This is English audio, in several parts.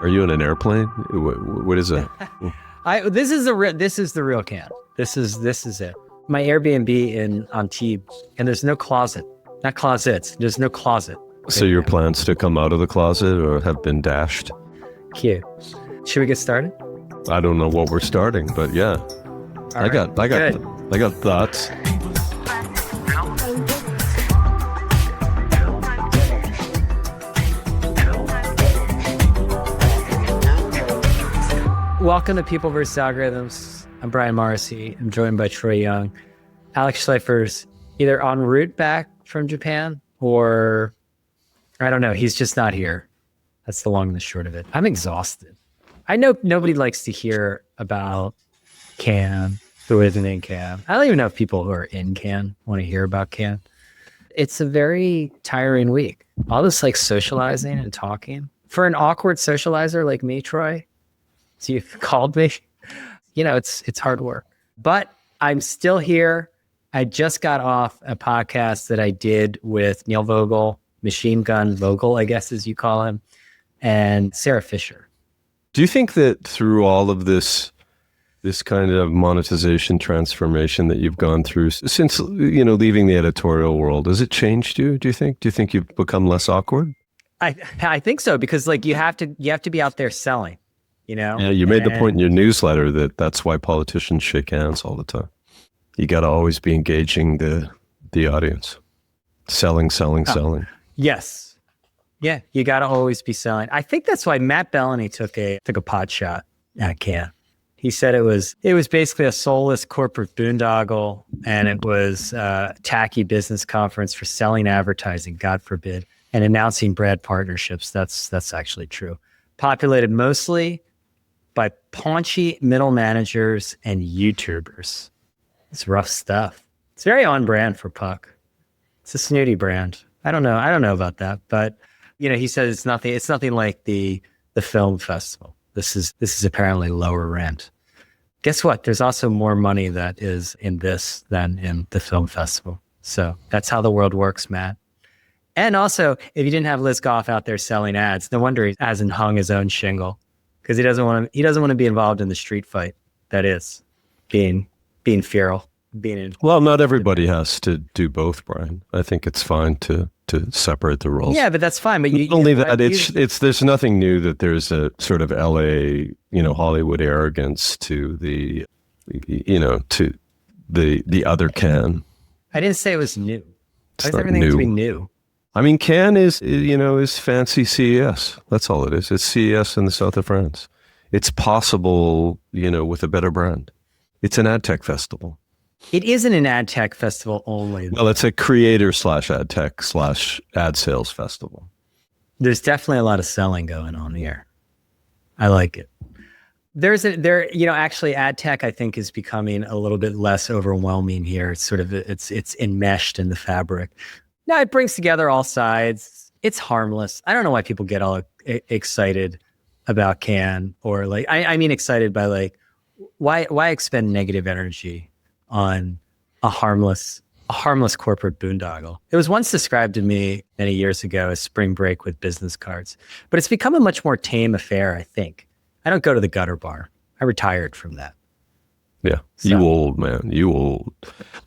Are you in an airplane? What is it? This is the real can. This is it. My Airbnb in Antibes, and there's no closet. Not closets. There's no closet. So your plans to come out of the closet or have been dashed? Cute. Should we get started? I don't know what we're starting, but yeah. I got thoughts. Welcome to People vs. Algorithms. I'm Brian Morrissey. I'm joined by Troy Young. Alex Schleifer's either en route back from Japan or, I don't know, he's just not here. That's the long and the short of it. I'm exhausted. I know nobody likes to hear about Cannes, who isn't in Cannes. I don't even know if people who are in Cannes want to hear about Cannes. It's a very tiring week. All this like socializing and talking. For an awkward socializer like me, Troy, so you've called me, it's hard work. But I'm still here. I just got off a podcast that I did with Neil Vogel, Machine Gun Vogel, I guess as you call him, and Sarah Fisher. Do you think that through all of this kind of monetization transformation that you've gone through since, leaving the editorial world, has it changed you, do you think? Do you think you've become less awkward? I think so, because like you have to be out there selling, Yeah, you made the point in your newsletter that's why politicians shake hands all the time. You got to always be engaging the audience. Selling. Yes. Yeah, you got to always be selling. I think that's why Matt Bellany took a pot shot at Cannes. He said it was basically a soulless corporate boondoggle, and it was a tacky business conference for selling advertising, God forbid, and announcing brand partnerships. That's actually true. Populated mostly by paunchy middle managers and YouTubers. It's rough stuff. It's very on brand for Puck. It's a snooty brand. I don't know about that, but he said it's nothing like the film festival. This is apparently lower rent. Guess what? There's also more money that is in this than in the film festival. So that's how the world works, Matt. And also, if you didn't have Liz Goff out there selling ads, no wonder he hasn't hung his own shingle, because he doesn't want to be involved in the street fight that is being feral. Well, not everybody has to do both, Brian. I think it's fine to separate the roles. Yeah, but that's fine. But there's nothing new that there's a sort of LA, Hollywood arrogance to the other Cannes. I didn't say it was new. Why does everything have to be new? I mean, Cannes is fancy CES. That's all it is. It's CES in the south of France. It's possible, with a better brand. It's an ad tech festival. It isn't an ad tech festival only. Well, it's a creator / ad tech / ad sales festival. There's definitely a lot of selling going on here. I like it. Actually ad tech I think is becoming a little bit less overwhelming here. It's enmeshed in the fabric. Now it brings together all sides. It's harmless. I don't know why people get all excited about Cannes, or excited by why expend negative energy on a harmless corporate boondoggle. It was once described to me many years ago as spring break with business cards, but it's become a much more tame affair, I think. I don't go to the gutter bar. I retired from that. Yeah. So. You old, man. You old.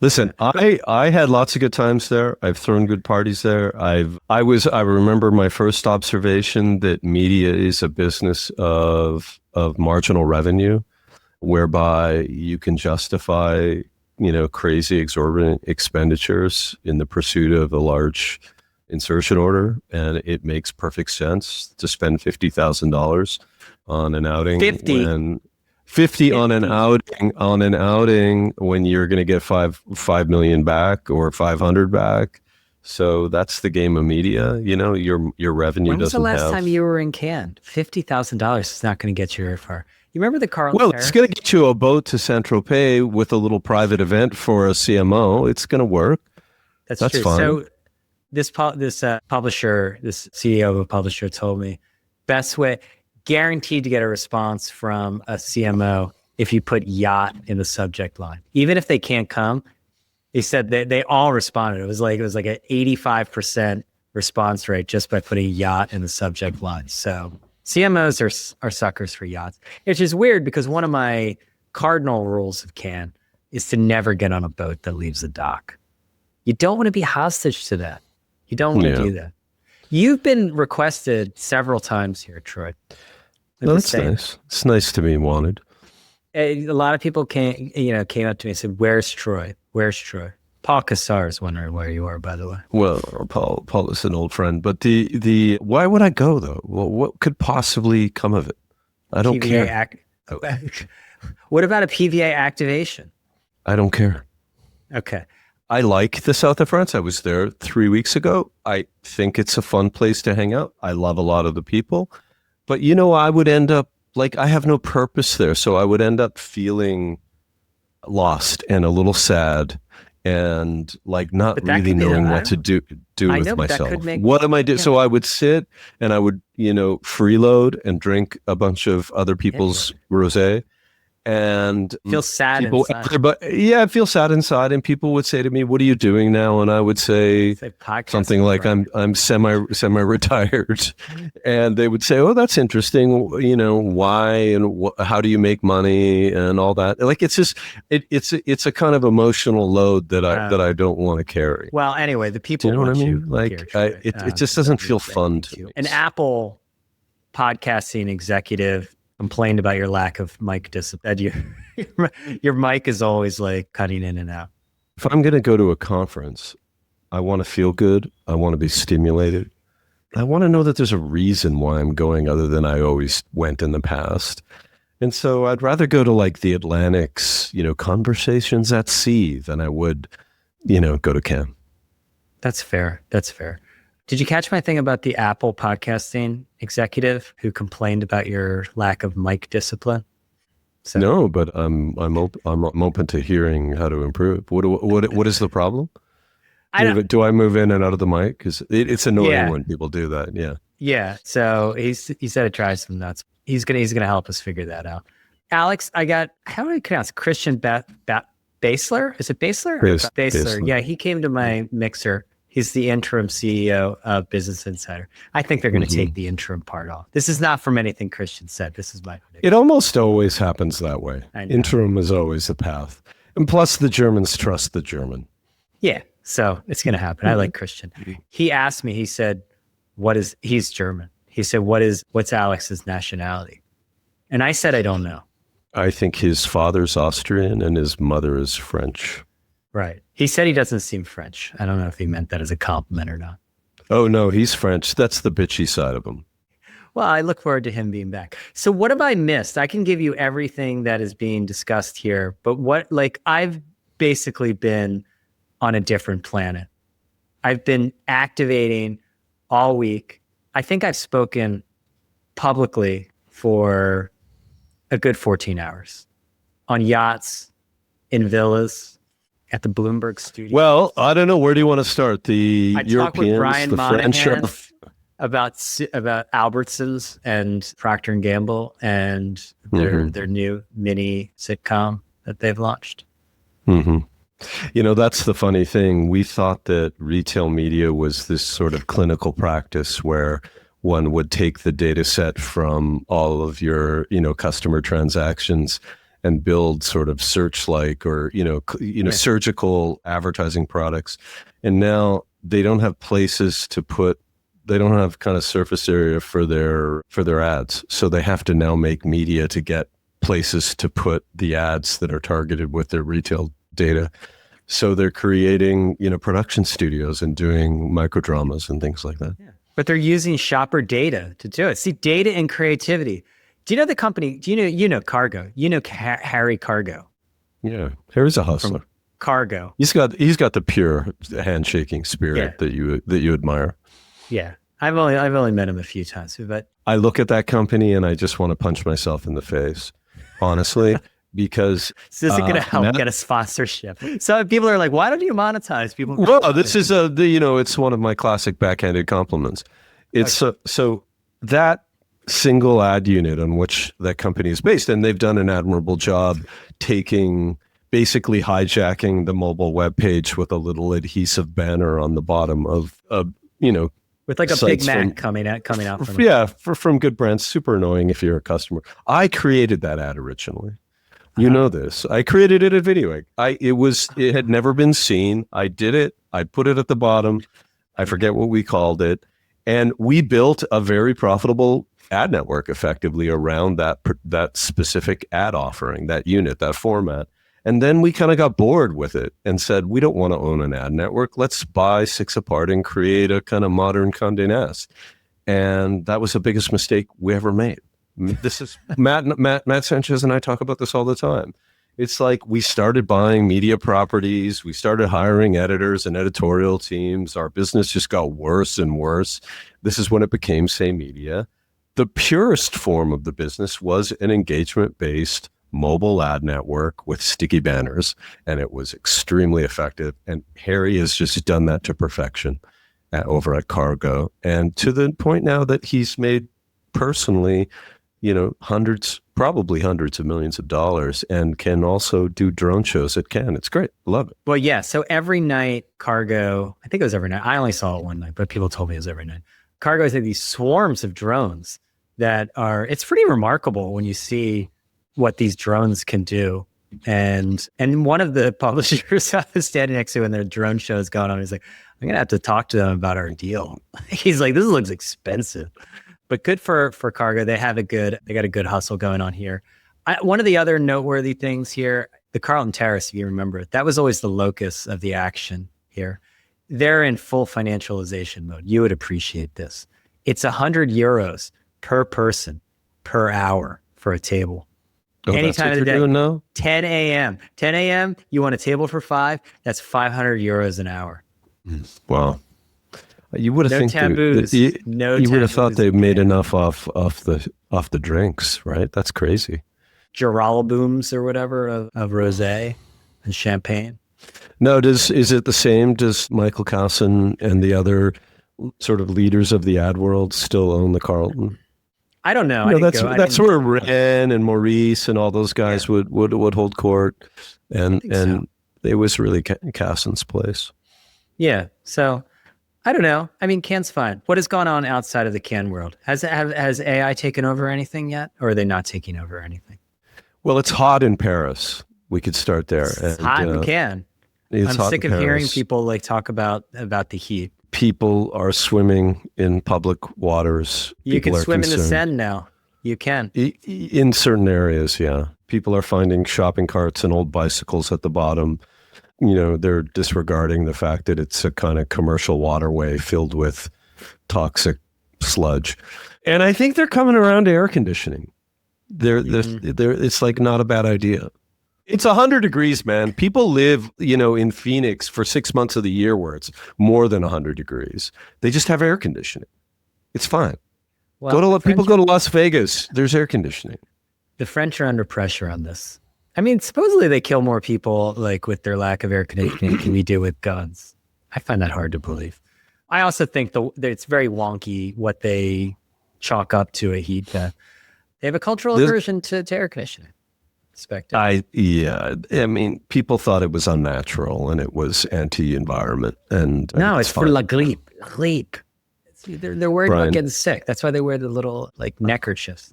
Listen, I had lots of good times there. I've thrown good parties there. I remember my first observation that media is a business of marginal revenue, whereby you can justify, crazy exorbitant expenditures in the pursuit of a large insertion order. And it makes perfect sense to spend $50,000 on an outing. 50 on an outing when you're going to get 5 million back or 500 back. So that's the game of media. Your revenue doesn't have. When was the last time you were in Cannes? $50,000 is not going to get you very far. You remember the Carl? Well, it's going to get you a boat to Saint-Tropez with a little private event for a CMO. It's going to work. That's true. Fine. So this publisher, this CEO of a publisher told me, best way, guaranteed to get a response from a CMO if you put yacht in the subject line. Even if they can't come, he said they all responded. It was like an 85% response rate just by putting yacht in the subject line. So CMOs are suckers for yachts, which is weird because one of my cardinal rules of Cannes is to never get on a boat that leaves the dock. You don't want to be hostage to that. You don't want to do that. You've been requested several times here, Troy. No, that's nice. It's nice to be wanted. A lot of people came up to me and said, "Where's Troy? Where's Troy?" Paul Cassar is wondering where you are, by the way. Well, Paul is an old friend, but the why would I go though? Well, what could possibly come of it? I don't care. What about a PVA activation? I don't care. Okay. I like the south of France. I was there 3 weeks ago. I think it's a fun place to hang out. I love a lot of the people, but I would end up I have no purpose there. So I would end up feeling lost and a little sad and not really knowing what to do with myself. What am I doing? Yeah. So I would sit and I would, freeload and drink a bunch of other people's rosé. And feel sad inside. I feel sad inside. And people would say to me, "What are you doing now?" And I would say something like, "I'm semi-retired." And they would say, "Oh, that's interesting. Why and how do you make money and all that?" It's just it's a kind of emotional load that I don't want to carry. Well, anyway, the people. Do you know what I mean? It just doesn't feel fun to me. An Apple podcasting executive complained about your lack of mic discipline. Your mic is always cutting in and out. If I'm going to go to a conference, I want to feel good. I want to be stimulated. I want to know that there's a reason why I'm going other than I always went in the past. And so I'd rather go to the Atlantic's, conversations at sea than I would, go to Cannes. That's fair. Did you catch my thing about the Apple podcasting executive who complained about your lack of mic discipline? No, but I'm open to hearing how to improve. What is the problem? Do I move in and out of the mic? Because it's annoying when people do that. Yeah. Yeah. So he said it drives him nuts. He's gonna help us figure that out. Alex, how do I pronounce Christian Basler? Is it Basler? Basler. Yeah, he came to my mixer. He's the interim CEO of Business Insider. I think they're going to take the interim part off. This is not from anything Christian said. This is my prediction. It almost always happens that way. Interim is always the path. And plus the Germans trust the German. Yeah, so it's going to happen. I like Christian. He asked me, he said, he's German. He said, what's Alex's nationality? And I said, I don't know. I think his father's Austrian and his mother is French. Right. He said he doesn't seem French. I don't know if he meant that as a compliment or not. Oh, no, he's French. That's the bitchy side of him. Well, I look forward to him being back. So what have I missed? I can give you everything that is being discussed here, but I've basically been on a different planet. I've been activating all week. I think I've spoken publicly for a good 14 hours on yachts, in villas, at the Bloomberg studio. Well, I don't know. Where do you want to start? The I Europeans, the French? About Albertsons and Procter & Gamble and their new mini sitcom that they've launched. Mm-hmm. That's the funny thing. We thought that retail media was this sort of clinical practice where one would take the data set from all of your, customer transactions and build sort of search-like or, surgical advertising products. And now they don't have places to put, they don't have kind of surface area for their ads. So they have to now make media to get places to put the ads that are targeted with their retail data. So they're creating, production studios and doing microdramas and things like that. Yeah. But they're using shopper data to do it. See, data and creativity. Do you know the company? Do you know Cargo? You know Harry Cargo? Yeah, Harry's a hustler. From Cargo. He's got the pure handshaking spirit that you admire. Yeah, I've only met him a few times, but I look at that company and I just want to punch myself in the face, honestly, because this isn't going to help get a sponsorship. So people are like, "Why don't you monetize people?" Well, this is it's one of my classic backhanded compliments. It's so that single ad unit on which that company is based, and they've done an admirable job basically hijacking the mobile web page with a little adhesive banner on the bottom of with like a Big Mac coming out from them. Yeah, from good brands. Super annoying if you're a customer. I created that ad originally. You know this. I created it at Video. It had never been seen. I did it. I put it at the bottom. I forget what we called it. And we built a very profitable ad network effectively around that specific ad offering, that unit, that format. And then we kind of got bored with it and said, we don't want to own an ad network. Let's buy Six Apart and create a kind of modern Condé Nast. And that was the biggest mistake we ever made. This is Matt Sanchez and I talk about this all the time. It's like we started buying media properties. We started hiring editors and editorial teams. Our business just got worse and worse. This is when it became Say Media. The purest form of the business was an engagement-based mobile ad network with sticky banners, and it was extremely effective. And Harry has just done that to perfection over at Cargo, and to the point now that he's made personally, probably hundreds of millions of dollars, and can also do drone shows at Cannes. It's great. Love it. Well, yeah. So every night, Cargo, I think it was every night. I only saw it one night, but people told me it was every night. Cargo has these swarms of drones that it's pretty remarkable when you see what these drones can do. And one of the publishers I was standing next to when their drone show is going on, he's like, I'm going to have to talk to them about our deal. He's like, this looks expensive. But good for Cargo. They got a good hustle going on here. One of the other noteworthy things here, the Carlton Terrace, if you remember, that was always the locus of the action here. They're in full financialization mode. You would appreciate this. It's 100 euros per person per hour for a table. Oh, anytime of the day. Doing now? 10 a.m. 10 a.m. You want a table for 5? That's 500 euros an hour. Wow. You would have taboos. You would have thought they made enough off the drinks, right? That's crazy. Giralabooms or whatever of rosé and champagne. No, is it the same? Does Michael Carlson and the other sort of leaders of the ad world still own the Carlton? I don't know. That's where Ren and Maurice and all those guys would hold court, and it was really Carlson's place. Yeah. So I don't know. I mean, Cannes fine. What has gone on outside of the Cannes world? Has AI taken over anything yet, or are they not taking over anything? Well, it's hot in Paris. We could start there. It's hot in Cannes. I'm sick of hearing people like talk about the heat. People are swimming in public waters. You can swim in the Seine now. You can. In certain areas, yeah. People are finding shopping carts and old bicycles at the bottom. They're disregarding the fact that it's a kind of commercial waterway filled with toxic sludge. And I think they're coming around to air conditioning. It's like not a bad idea. It's 100 degrees, man. People live, in Phoenix for 6 months of the year where it's more than 100 degrees. They just have air conditioning. It's fine. Well, people go to Las Vegas. There's air conditioning. The French are under pressure on this. I mean, supposedly they kill more people like with their lack of air conditioning than we do with guns. I find that hard to believe. I also think that it's very wonky what they chalk up to a heat death. They have a cultural aversion to air conditioning. I mean, people thought it was unnatural and it was anti-environment. And no, it's for la grippe. La grippe. They're worried about getting sick. That's why they wear the little like neckerchiefs.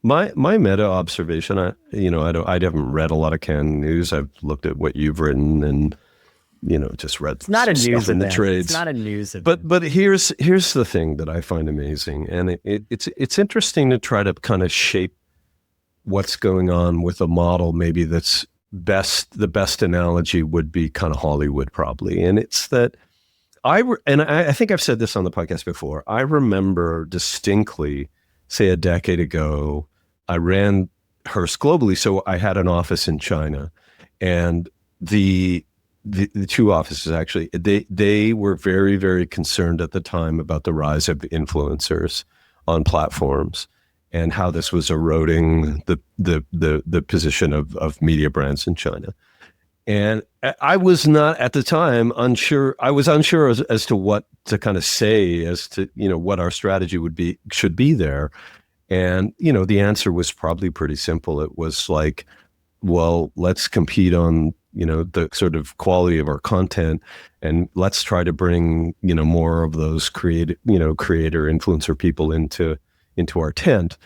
My meta observation, I haven't read a lot of Cannes news. I've looked at what you've written and just read. It's not a news in the trades. It's not a news event. But here's the thing that I find amazing, and it's interesting to try to kind of shape what's going on with a model. Maybe that's the best analogy would be kind of Hollywood probably, and it's that I think I've said this on the podcast before. I remember distinctly, say a decade ago, I ran Hearst globally, so I had an office in China, and the two offices actually, they were very, very concerned at the time about the rise of influencers on platforms and how this was eroding the position of media brands in China. And I was not at the time unsure. I was unsure as to what to kind of say as to, what our strategy should be there. And, the answer was probably pretty simple. It was like, well, let's compete on the sort of quality of our content, and let's try to bring, more of those creator influencer people into our tent.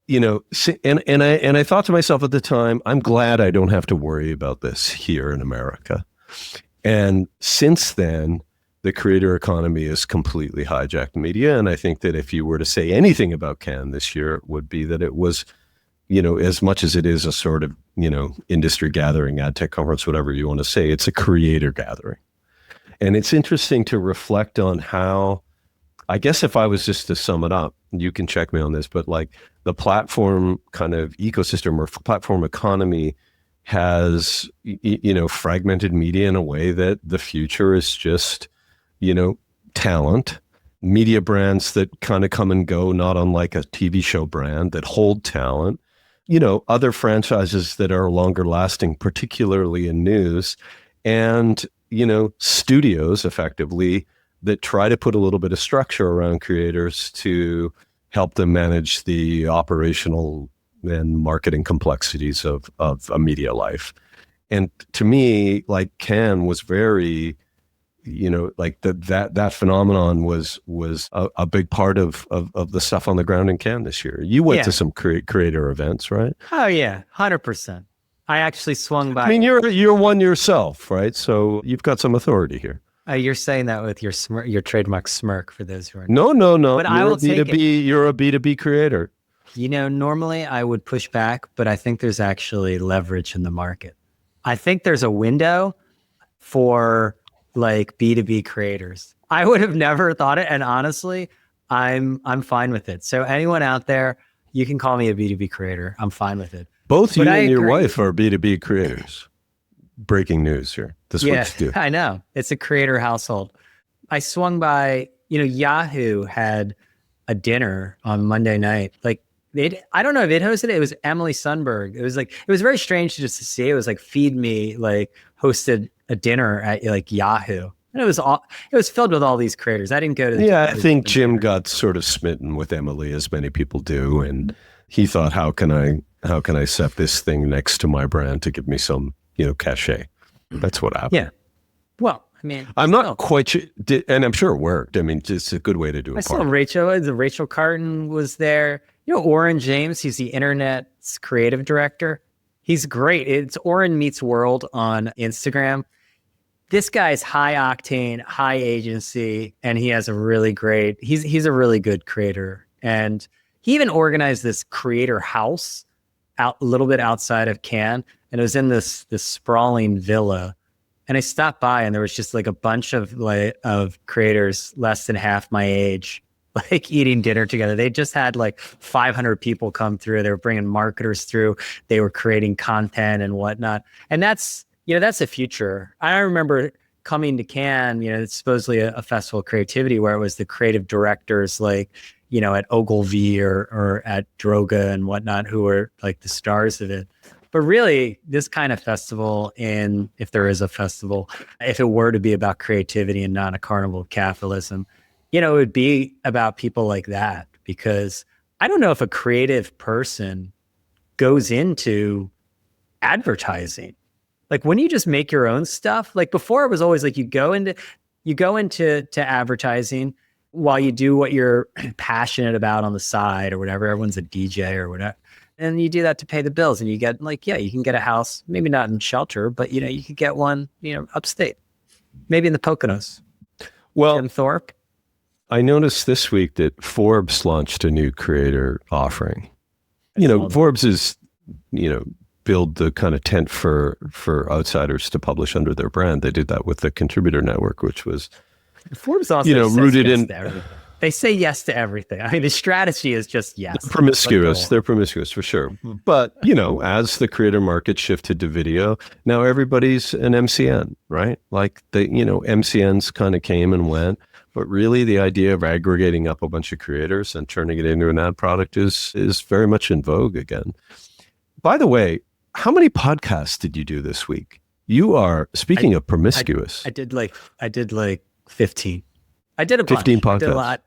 And I thought to myself at the time, I'm glad I don't have to worry about this here in America. And since then, the creator economy has completely hijacked media. And I think that if you were to say anything about Cannes this year, it would be that it was, as much as it is a sort of, industry gathering, ad tech conference, whatever you want to say, it's a creator gathering. And it's interesting to reflect on how, I guess if I was just to sum it up, you can check me on this, but like the platform kind of ecosystem or platform economy has, fragmented media in a way that the future is just, talent, media brands that kind of come and go, not unlike a TV show brand that hold talent, other franchises that are longer lasting, particularly in news, and, studios effectively that try to put a little bit of structure around creators to help them manage the operational and marketing complexities of a media life. And to me, like Cannes was very, like that phenomenon was a big part of the stuff on the ground in Cannes this year. You went to some creator events, right? Oh yeah, 100%. I actually swung by. I mean, you're one yourself, right? So you've got some authority here. You're saying that with your smirk, your trademark smirk, for those who are no. But I will take it. You're a B2B creator. Normally I would push back, but I think there's actually leverage in the market. I think there's a window for like B2B creators. I would have never thought it, and honestly, I'm fine with it. So anyone out there, you can call me a B2B creator. I'm fine with it. Both you and your wife are B2B creators. Breaking news here. This is what you do. I know. It's a creator household. I swung by, Yahoo had a dinner on Monday night. Like, I don't know if it hosted it. It was Emily Sundberg. It was very strange just to see. It was like Feed Me, like hosted a dinner at like Yahoo. And it was filled with all these creators. I didn't go to the I think Jim got sort of smitten with Emily, as many people do. And he thought, how can I set this thing next to my brand to give me some, cachet? That's what happened. Yeah. Well, I mean, I'm not quite sure, and I'm sure it worked. I mean, it's a good way to do it. I saw Rachel Carton was there. Oren James, he's the internet's creative director. He's great. It's Oren Meets World on Instagram. This guy's high octane, high agency, and he has a really great, he's a really good creator. And he even organized this creator house out a little bit outside of Cannes. And it was in this sprawling villa. And I stopped by and there was just like a bunch of creators less than half my age, like eating dinner together. They just had like 500 people come through. They were bringing marketers through. They were creating content and whatnot. And that's the future. I remember coming to Cannes, it's supposedly a festival of creativity where it was the creative directors like, at Ogilvy or at Droga and whatnot, who were like the stars of it. But really, this kind of festival, and if there is a festival, if it were to be about creativity and not a carnival of capitalism, it would be about people like that. Because I don't know if a creative person goes into advertising. Like when you just make your own stuff, like before it was always like you go into advertising while you do what you're passionate about on the side or whatever. Everyone's a DJ or whatever. And you do that to pay the bills, and you get you can get a house, maybe not in shelter, but you could get one, upstate, maybe in the Poconos. Well, in Thorpe. I noticed this week that Forbes launched a new creator offering. Forbes is, build the kind of tent for outsiders to publish under their brand. They did that with the Contributor Network, which was Forbes also rooted in. They say yes to everything. I mean, the strategy is just yes. They're promiscuous for sure. But, as the creator market shifted to video, now everybody's an MCN, right? Like MCNs kind of came and went. But really the idea of aggregating up a bunch of creators and turning it into an ad product is very much in vogue again. By the way, how many podcasts did you do this week? You are, speaking of promiscuous. I did like 15. I did a bunch. 15 podcasts. I did a lot.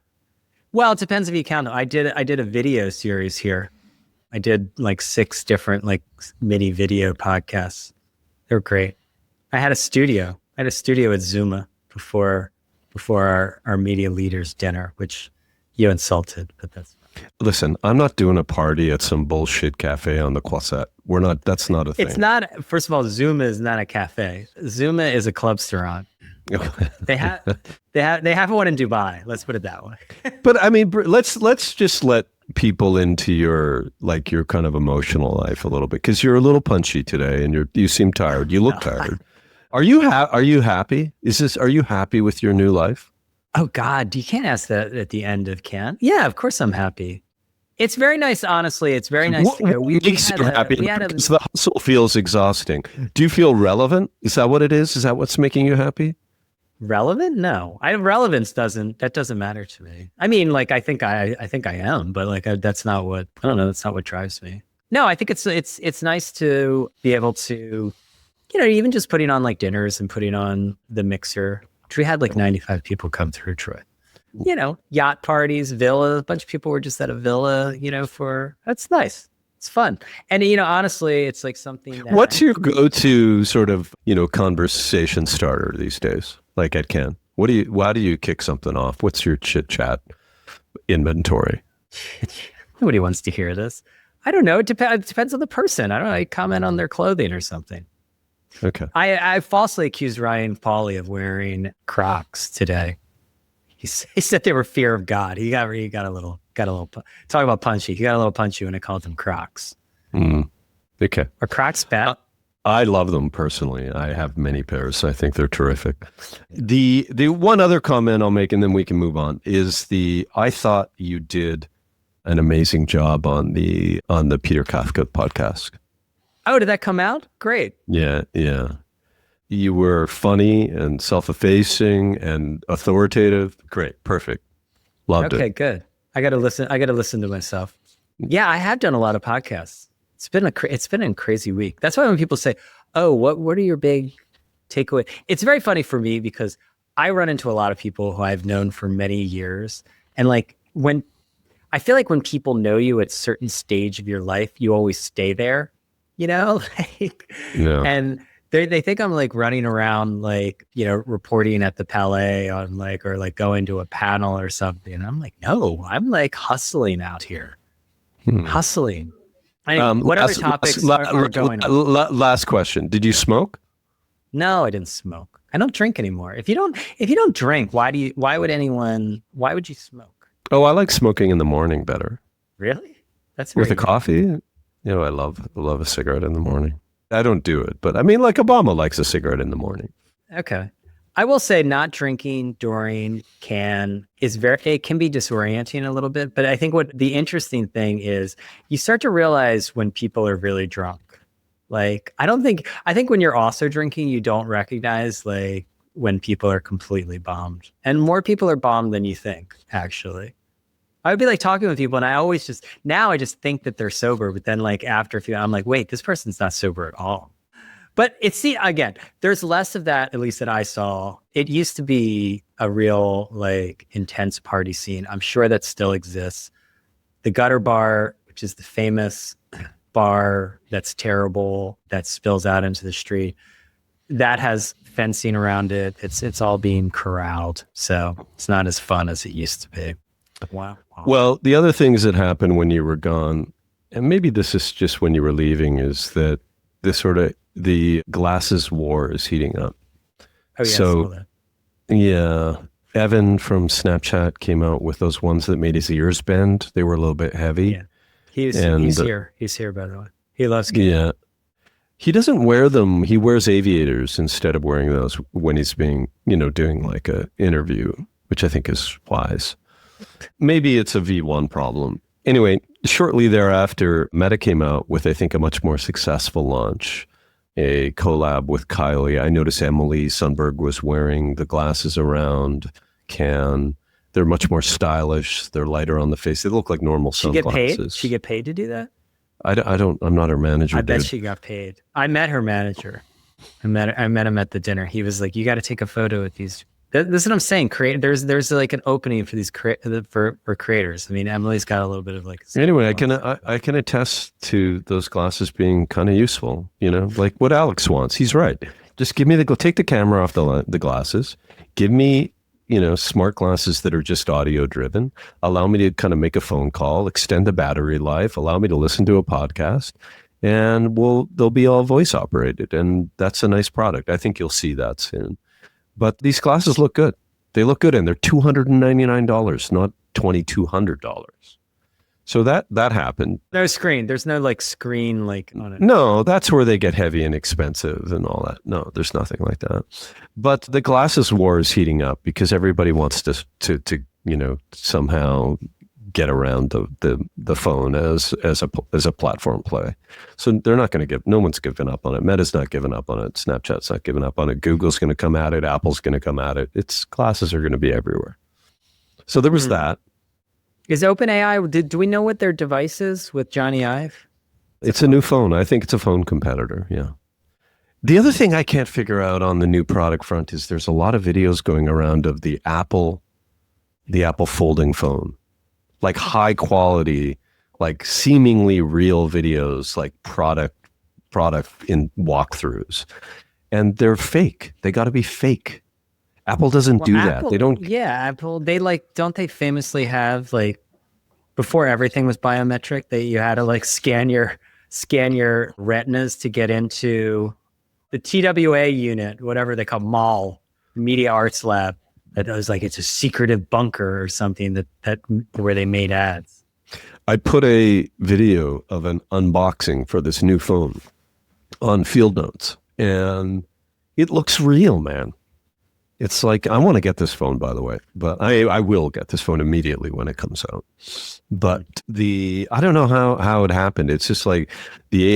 Well, it depends if you count them. I did a video series here. I did like 6 different like mini video podcasts. They're great. I had a studio. I had a studio at Zuma before our media leaders dinner, which you insulted, but that's fine. Listen, I'm not doing a party at some bullshit cafe on the Croisette. We're not. That's not a thing. It's not. First of all, Zuma is not a cafe. Zuma is a club restaurant. They have one in Dubai. Let's put it that way. But I mean, let's just let people into your kind of emotional life a little bit, because you're a little punchy today and you seem tired. You look tired. Are you happy? Are you happy with your new life? Oh God, you can't ask that at the end of Can. Yeah, of course I'm happy. It's very nice, honestly. It's very nice to go. What makes you happy? Because the hustle feels exhausting. Do you feel relevant? Is that what it is? Is that what's making you happy? Relevant? No, relevance doesn't matter to me. I mean, like, I think I am, but like, that's not what, I don't know. That's not what drives me. No, I think it's nice to be able to, even just putting on like dinners and putting on the mixer, which we had like 95 people come through, Troy. Yacht parties, villa, a bunch of people were just at a villa, that's nice. It's fun. And, honestly, it's like something that... What's your go-to sort of, conversation starter these days? Like at Can? Why do you kick something off? What's your chit chat inventory? Nobody wants to hear this. I don't know. It depends on the person. I don't know. I comment on their clothing or something. Okay. I falsely accused Ryan Pauly of wearing Crocs today. He said they were fear of God. He got a little talk about punchy. He got a little punchy when I called them Crocs. Okay. Are Crocs bad? I love them personally. I have many pairs. I think they're terrific. The one other comment I'll make, and then we can move on, is I thought you did an amazing job on the Peter Kafka podcast. Oh, did that come out? Great. Yeah. You were funny and self-effacing and authoritative. Great. Perfect. Loved it. Okay, good. I got to listen to myself. Yeah, I have done a lot of podcasts. It's been a crazy week. That's why when people say, "Oh, what are your big takeaway?" It's very funny for me because I run into a lot of people who I've known for many years, and like I feel like when people know you at a certain stage of your life, you always stay there, Yeah. And they think I'm like running around, like, reporting at the Palais on or like going to a panel or something. And I'm like, no, I'm like hustling out here, hustling. Whatever topics are going on. Last question. Did you smoke? No, I didn't smoke. I don't drink anymore. If you don't drink, why would you smoke? Oh, I like smoking in the morning better. Really? That's with a coffee. I love a cigarette in the morning. I don't do it, but I mean, like Obama likes a cigarette in the morning. Okay. I will say not drinking during Can it can be disorienting a little bit, but I think what the interesting thing is you start to realize when people are really drunk. Like, I think when you're also drinking, you don't recognize like when people are completely bombed, and more people are bombed than you think, actually. I would be like talking with people and I just think that they're sober, but then like after a few, I'm like, wait, this person's not sober at all. But again, there's less of that, at least that I saw. It used to be a real like intense party scene. I'm sure that still exists. The Gutter Bar, which is the famous bar that's terrible, that spills out into the street, that has fencing around it. It's all being corralled. So it's not as fun as it used to be. Wow. Well, the other things that happened when you were gone, and maybe this is just when you were leaving, is that the glasses war is heating up. Oh, yeah. So, yeah, Evan from Snapchat came out with those ones that made his ears bend. They were a little bit heavy. Yeah. He's here. He's here, by the way. He loves kids. Yeah. He doesn't wear them. He wears aviators instead of wearing those when he's being, doing like a interview, which I think is wise. Maybe it's a V1 problem. Anyway, shortly thereafter, Meta came out with, I think, a much more successful launch, a collab with Kylie. I noticed Emily Sundberg was wearing the glasses around Can. They're much more stylish. They're lighter on the face. They look like normal sunglasses. She get paid to do that? I'm not her manager. I bet she got paid. I met her manager. I met him at the dinner. He was like, "You got to take a photo with these." This is what I'm saying. There's like an opening for these for creators. I mean, Emily's got a little bit of like. Anyway, I can attest to those glasses being kind of useful. Like what Alex wants. He's right. Just give me take the camera off the glasses. Give me, smart glasses that are just audio driven. Allow me to kind of make a phone call, extend the battery life, allow me to listen to a podcast, and they'll be all voice operated. And that's a nice product. I think you'll see that soon. But these glasses look good. They look good, and they're $299, not $2,200. So that happened. No screen. There's no screen on it. No, that's where they get heavy and expensive and all that. No, there's nothing like that. But the glasses war is heating up because everybody wants to somehow get around the phone as a platform play. So they're not going to no one's given up on it. Meta's not giving up on it. Snapchat's not giving up on it. Google's going to come at it. Apple's going to come at it. Glasses are going to be everywhere. So there was that. Is OpenAI, do we know what their device is with Johnny Ive? It's a new phone. I think it's a phone competitor, yeah. The other thing I can't figure out on the new product front is there's a lot of videos going around of the Apple folding phone. Like high quality, like seemingly real videos, like product in walkthroughs. And they're fake. They got to be fake. Apple doesn't do that. They don't. Yeah, Apple. They don't they famously have before everything was biometric, you had to scan your retinas to get into the TWA unit, whatever they call MAL, Media Arts Lab. That was it's a secretive bunker or something that where they made ads. I put a video of an unboxing for this new phone on Field Notes, and it looks real, man. It's I want to get this phone, by the way, but I will get this phone immediately when it comes out. But I don't know how it happened. It's just the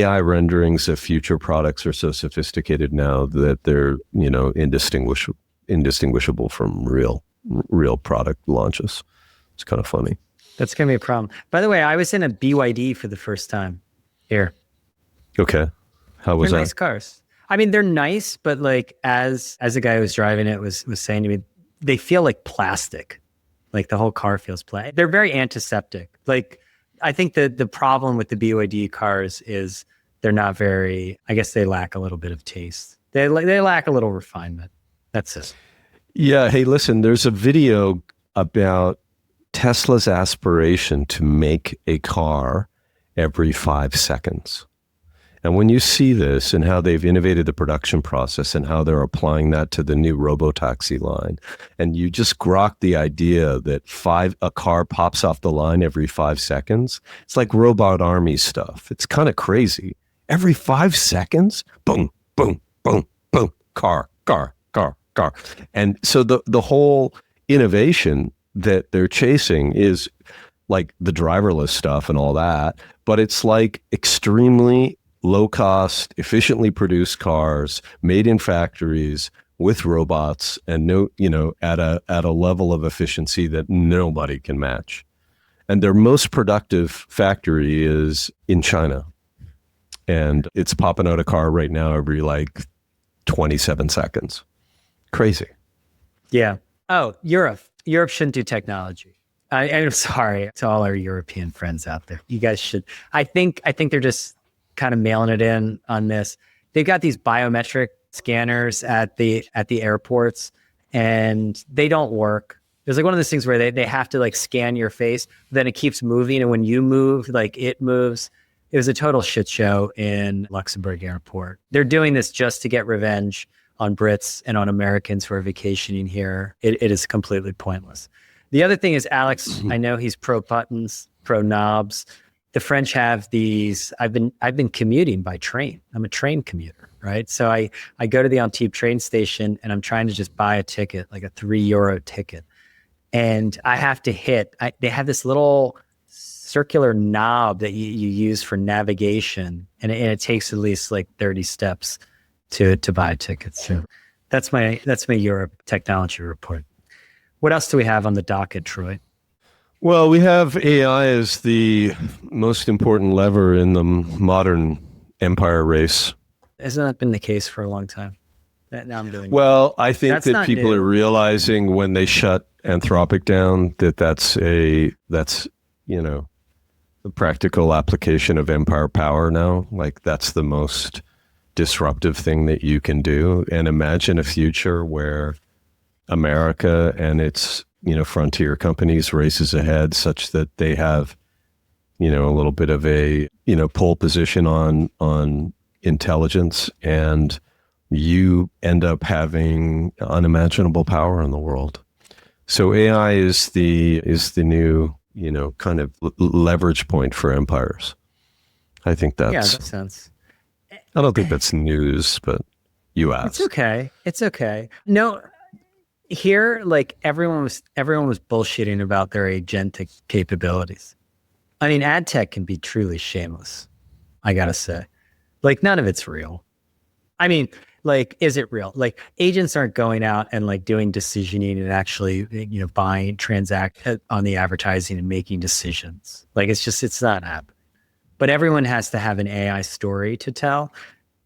AI renderings of future products are so sophisticated now that they're, indistinguishable from real product launches. It's kind of funny. That's going to be a problem. By the way, I was in a BYD for the first time here. Okay. How was that? They're nice cars. I mean, they're nice, but as a guy who was driving it was saying to me, they feel like plastic. The whole car feels plastic. They're very antiseptic. I think the problem with the BYD cars is they're not very, I guess they lack a little bit of taste. They lack a little refinement. That's it. Yeah. Hey, listen, there's a video about Tesla's aspiration to make a car every 5 seconds. And when you see this and how they've innovated the production process and how they're applying that to the new robotaxi line, and you just grok the idea that a car pops off the line every 5 seconds, it's like Robot Army stuff. It's kind of crazy. Every 5 seconds, boom, boom, boom, boom, car. And so the whole innovation that they're chasing is the driverless stuff and all that, but it's extremely low cost, efficiently produced cars made in factories with robots and at a level of efficiency that nobody can match. And their most productive factory is in China. And it's popping out a car right now every 27 seconds. Crazy. Yeah. Oh, Europe. Europe shouldn't do technology. I'm sorry to all our European friends out there. You guys should. I think they're just kind of mailing it in on this. They've got these biometric scanners at the airports, and they don't work. There's one of those things where they have to scan your face, then it keeps moving, and when you move, it moves. It was a total shit show in Luxembourg Airport. They're doing this just to get revenge on Brits and on Americans who are vacationing here. It is completely pointless. The other thing is, Alex, I know he's pro buttons, pro knobs. The French have these. I've been commuting by train. I'm a train commuter, right? So I go to the Antibes train station and I'm trying to just buy a ticket, a €3 ticket. And I have to they have this little circular knob that you use for navigation. And it takes at least 30 steps to buy tickets. So that's my Europe technology report. What else do we have on the docket, Troy? Well, we have AI as the most important lever in the modern empire race. Hasn't that been the case for a long time? Now I'm doing. Well, I think that people are realizing when they shut Anthropic down that's the practical application of empire power now. That's the most disruptive thing that you can do. And imagine a future where America and its, frontier companies races ahead such that they have, a little bit of a, pole position on intelligence, and you end up having unimaginable power in the world. So AI is the new, kind of leverage point for empires. I think Yeah, that's, that makes sense. I don't think that's news, but you asked. It's okay. No, here, like everyone was bullshitting about their agentic capabilities. I mean, ad tech can be truly shameless, I gotta say. Like, none of it's real. I mean, like, is it real? Like, agents aren't going out and like doing decisioning and actually, buying, transact on the advertising and making decisions. Like, it's not happening. But everyone has to have an AI story to tell.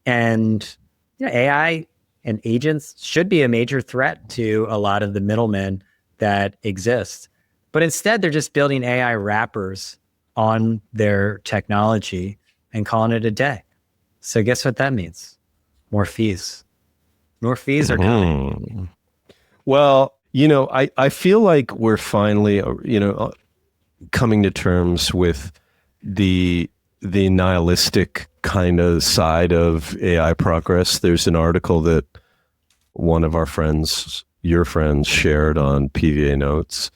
And AI and agents should be a major threat to a lot of the middlemen that exist. But instead, they're just building AI wrappers on their technology and calling it a day. So guess what that means? More fees. More fees are coming. Well, I feel like we're finally, coming to terms with the nihilistic kind of side of AI progress. There's an article that one of our friends, your friends, shared on PVA Notes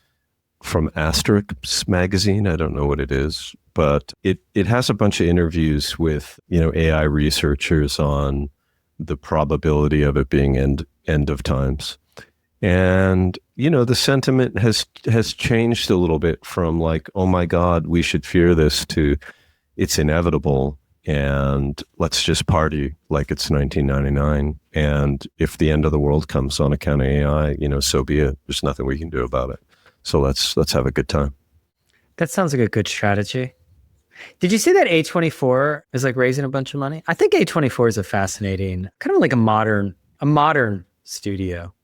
from Asterix magazine. I don't know what it is, but it has a bunch of interviews with, AI researchers on the probability of it being end of times. And, the sentiment has changed a little bit from like, oh my God, we should fear this, to it's inevitable and let's just party like it's 1999. And if the end of the world comes on account of AI, so be it. There's nothing we can do about it. So let's have a good time. That sounds like a good strategy. Did you see that A24 is like raising a bunch of money? I think A24 is a fascinating, kind of like a modern studio.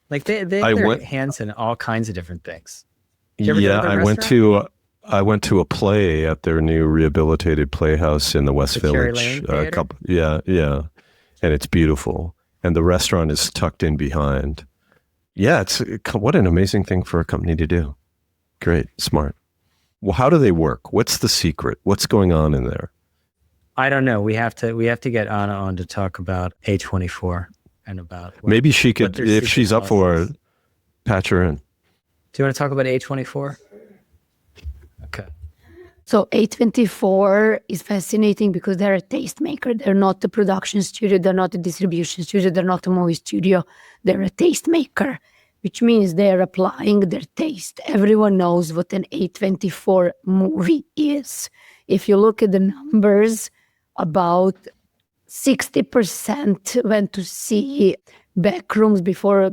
Like they have their hands in all kinds of different things. Yeah, I went to a play at their new rehabilitated playhouse in the West Village. Yeah, and it's beautiful. And the restaurant is tucked in behind. Yeah, what an amazing thing for a company to do. Great, smart. Well, how do they work? What's the secret? What's going on in there? I don't know. We have to get Ana on to talk about A24 and about maybe she could, if she's up for it, patch her in. Do you want to talk about A24? Okay. So A24 is fascinating because they're a tastemaker. They're not a production studio. They're not a distribution studio. They're not a movie studio. They're a tastemaker, which means they're applying their taste. Everyone knows what an A24 movie is. If you look at the numbers, about 60% went to see Backrooms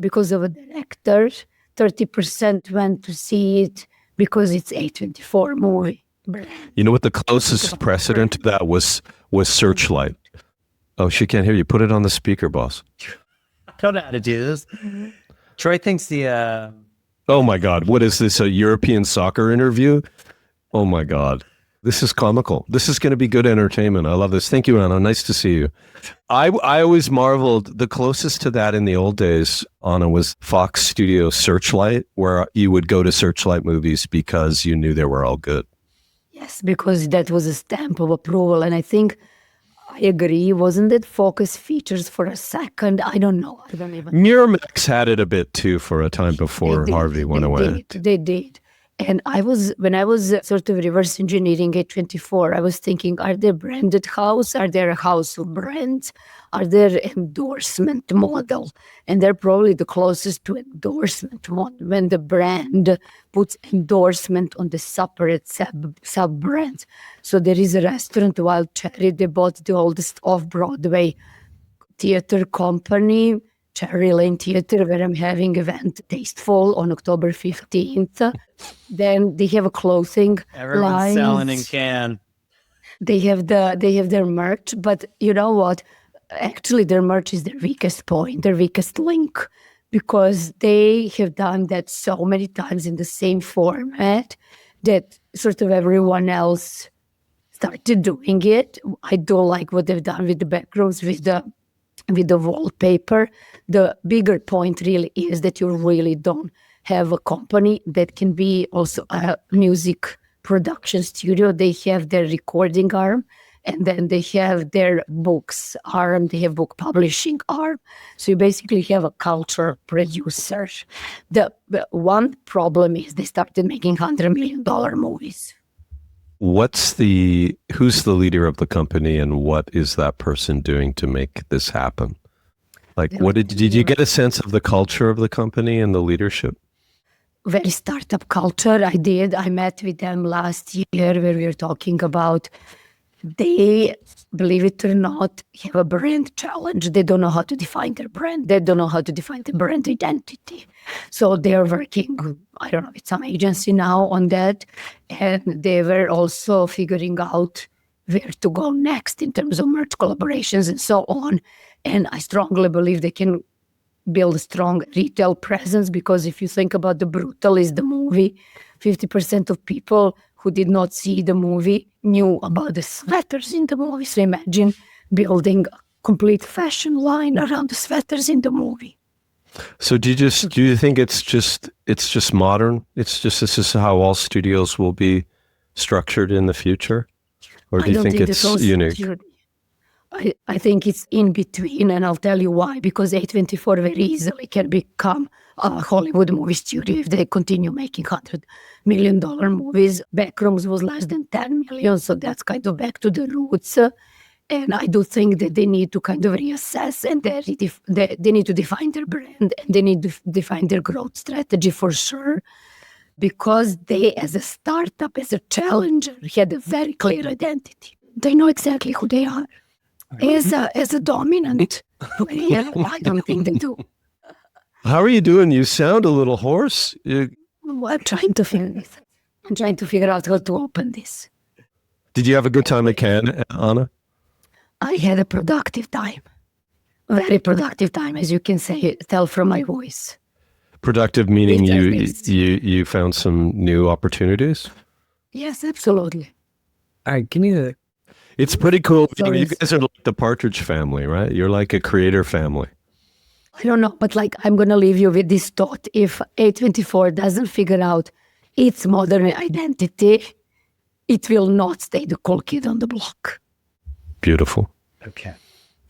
because of a director. 30% went to see it because it's A24 movie. You know what the closest precedent to that was Searchlight. Oh, she can't hear you. Put it on the speaker, boss. I don't know how to do this. Troy thinks Oh my God, what is this, a European soccer interview? Oh my God, this is comical. This is going to be good entertainment. I love this. Thank you, Ana. Nice to see you. I always marveled, the closest to that in the old days, Ana, was Fox Studio Searchlight, where you would go to Searchlight movies because you knew they were all good. Yes, because that was a stamp of approval. And I think I agree. Wasn't it Focus Features for a second? I don't know. I don't even. Miramax had it a bit too for a time before Harvey went away. They did. And when I was sort of reverse engineering A24, I was thinking, are they branded house? Are they a house of brands? Are there endorsement model? And they're probably the closest to endorsement model when the brand puts endorsement on the separate sub-brands. So there is a restaurant, Wild Cherry. They bought the oldest off-Broadway theater company, Cherry Lane Theater, where I'm having event Tasteful on October 15th. Then they have a clothing everyone's line. Selling in can. They have their merch, but you know what? Actually, their merch is their weakest point, their weakest link, because they have done that so many times in the same format that sort of everyone else started doing it. I don't like what they've done with the Backrooms, with the with the wallpaper. The bigger point really is that you really don't have a company that can be also a music production studio. They have their recording arm, and then they have their books arm, they have book publishing arm. So you basically have a culture producer. The one problem is they started making $100 million movies. Who's the leader of the company, and what is that person doing to make this happen? Like, did you get a sense of the culture of the company and the leadership? Very startup culture. I met with them last year where we were talking about they, believe it or not, have a brand challenge. They don't know how to define their brand. They don't know how to define the brand identity. So they're working, I don't know, with some agency now on that. And they were also figuring out where to go next in terms of merch collaborations and so on. And I strongly believe they can build a strong retail presence, because if you think about The Brutalist, the movie, 50% of people who did not see the movie knew about the sweaters in the movie. So imagine building a complete fashion line around the sweaters in the movie. So do you think it's just modern? This is how all studios will be structured in the future? Or do you think it's unique? I think it's in between, and I'll tell you why. Because A24 very easily can become a Hollywood movie studio if they continue making $100 million movies. Backrooms was less than 10 million, so that's kind of back to the roots. And I do think that they need to kind of reassess, and they need to define their brand, and they need to define their growth strategy for sure. Because they, as a startup, as a challenger, had a very clear identity. They know exactly who they are. As a dominant player, I don't think they do. How are you doing? You sound a little hoarse. I'm trying to figure this. I'm trying to figure out how to open this. Did you have a good time at Cannes, Ana? I had a productive time. A very productive time, as you can tell from my voice. Productive meaning you found some new opportunities? Yes, absolutely. All right, give me the... It's pretty cool. You guys are like the Partridge Family, right? You're like a creator family. I don't know, but I'm going to leave you with this thought. If A24 doesn't figure out its modern identity, it will not stay the cool kid on the block. Beautiful. Okay.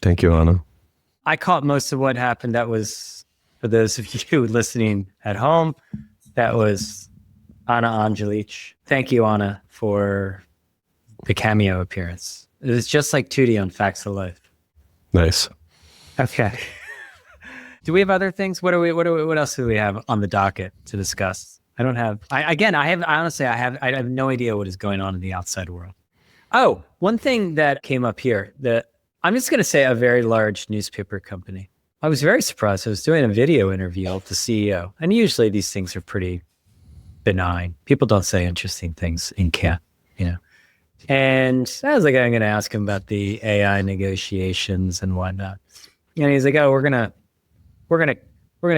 Thank you, Ana. I caught most of what happened. That was, for those of you listening at home, that was Ana Andjelic. Thank you, Ana, for the cameo appearance. It was just like Tootie on Facts of Life. Nice. Okay. Do we have other things? What else do we have on the docket to discuss? I have no idea what is going on in the outside world. Oh, one thing that came up here, I'm just going to say a very large newspaper company. I was very surprised. I was doing a video interview with the CEO, and usually these things are pretty benign. People don't say interesting things in Cannes, And I was like, I'm going to ask him about the AI negotiations and whatnot. And he's like, oh, we're gonna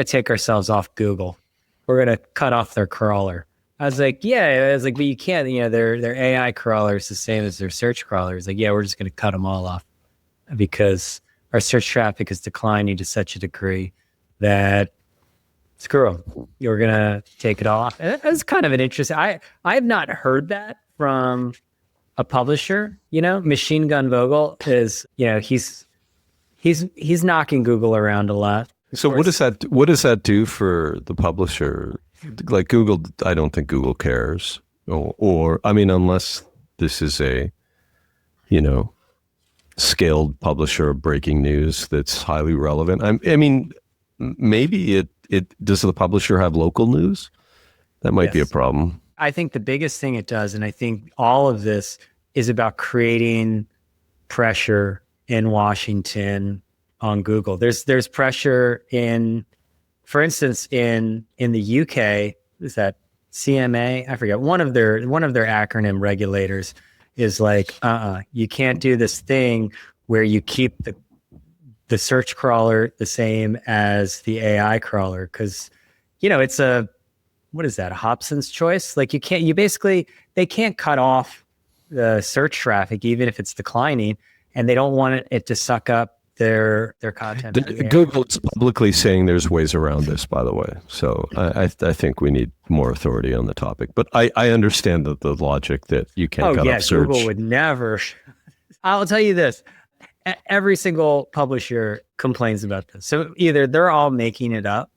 take ourselves off Google. We're gonna cut off their crawler. I was like, but you can't. Their AI crawler is the same as their search crawler. He's like, yeah, we're just gonna cut them all off because our search traffic is declining to such a degree that screw them. You're gonna take it all off. And that's kind of an interesting. I have not heard that from a publisher. Machine Gun Vogel is, he's knocking Google around a lot. So what does that do for the publisher? Like Google, I don't think Google cares. Or unless this is a, scaled publisher of breaking news that's highly relevant. Maybe it does the publisher have local news? That might be a problem. I think the biggest thing it does, and I think all of this is about creating pressure in Washington on Google. There's pressure for instance, in the UK, is that CMA? I forget. One of their acronym regulators is like, you can't do this thing where you keep the search crawler the same as the AI crawler, because it's a Hobson's choice. Like they can't cut off the search traffic even if it's declining, and they don't want it to suck up their content. Google's publicly saying there's ways around this, by the way. So I think we need more authority on the topic. But I understand the logic that you can't cut off search. Google would never. I'll tell you this. Every single publisher complains about this. So either they're all making it up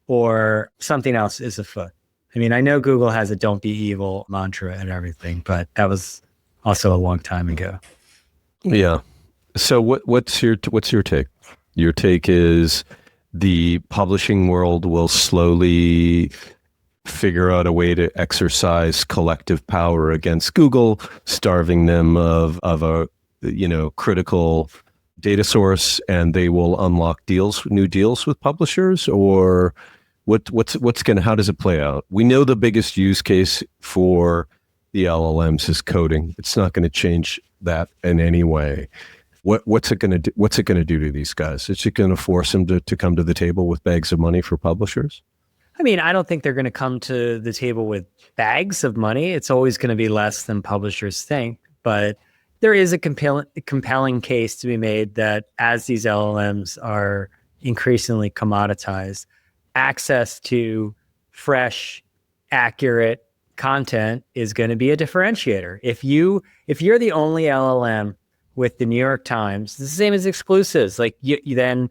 or something else is afoot. I mean, I know Google has a "don't be evil" mantra and everything, but that was also a long time ago. Yeah. So what's your take? Your take is the publishing world will slowly figure out a way to exercise collective power against Google, starving them of a critical data source, and they will unlock new deals with publishers, or how does it play out? We know the biggest use case for the LLMs is coding. It's not going to change that in any way. What's it going to do? What's it going to do to these guys? Is it going to force them to come to the table with bags of money for publishers? I mean, I don't think they're going to come to the table with bags of money. It's always going to be less than publishers think, but there is a compelling case to be made that as these LLMs are increasingly commoditized, access to fresh, accurate content is going to be a differentiator. If you're the only LLM with the New York Times, it's the same as exclusives. Like you then,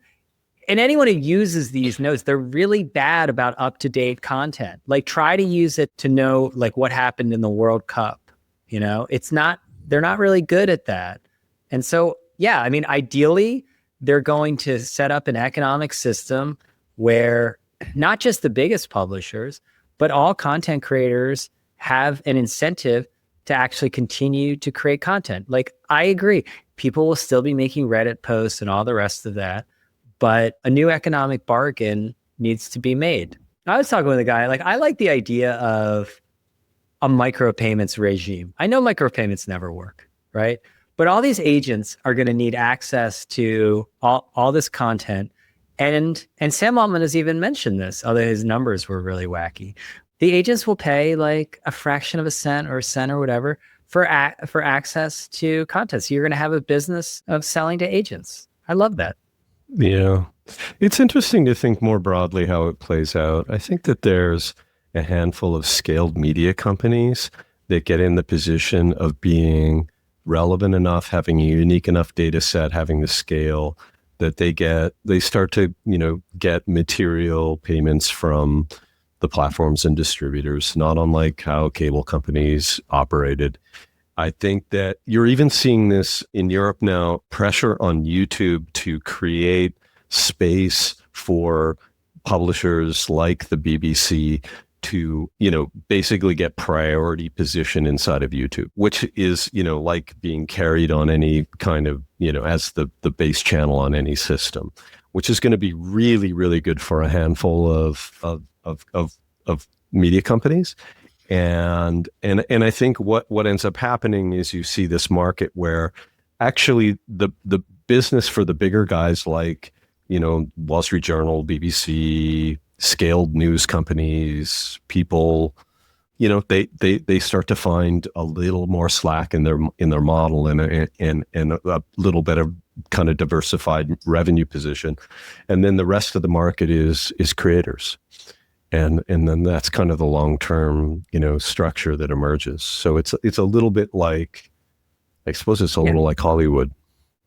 and anyone who uses these knows they're really bad about up-to-date content. Like try to use it to know like what happened in the World Cup. They're not really good at that. And so, yeah, I mean, ideally, they're going to set up an economic system where not just the biggest publishers, but all content creators have an incentive to actually continue to create content. Like, I agree, people will still be making Reddit posts and all the rest of that, but a new economic bargain needs to be made. I was talking with a guy, like, I like the idea of a micropayments regime. I know micropayments never work, right? But all these agents are going to need access to all this content. And Sam Altman has even mentioned this, although his numbers were really wacky. The agents will pay like a fraction of a cent or whatever for access to content. So you're going to have a business of selling to agents. I love that. Yeah. It's interesting to think more broadly how it plays out. I think that there's a handful of scaled media companies that get in the position of being relevant enough, having a unique enough data set, having the scale that they start to, get material payments from the platforms and distributors, not unlike how cable companies operated. I think that you're even seeing this in Europe now, pressure on YouTube to create space for publishers like the BBC to, basically get priority position inside of YouTube, which is, like being carried on any kind of, as the base channel on any system, which is going to be really, really good for a handful of media companies. And I think what ends up happening is you see this market where actually the business for the bigger guys like, Wall Street Journal, BBC, scaled news companies, people, they start to find a little more slack in their model and a little better kind of diversified revenue position. And then the rest of the market is creators. And then that's kind of the long-term, structure that emerges. So it's a little bit like, I suppose it's a little like Hollywood.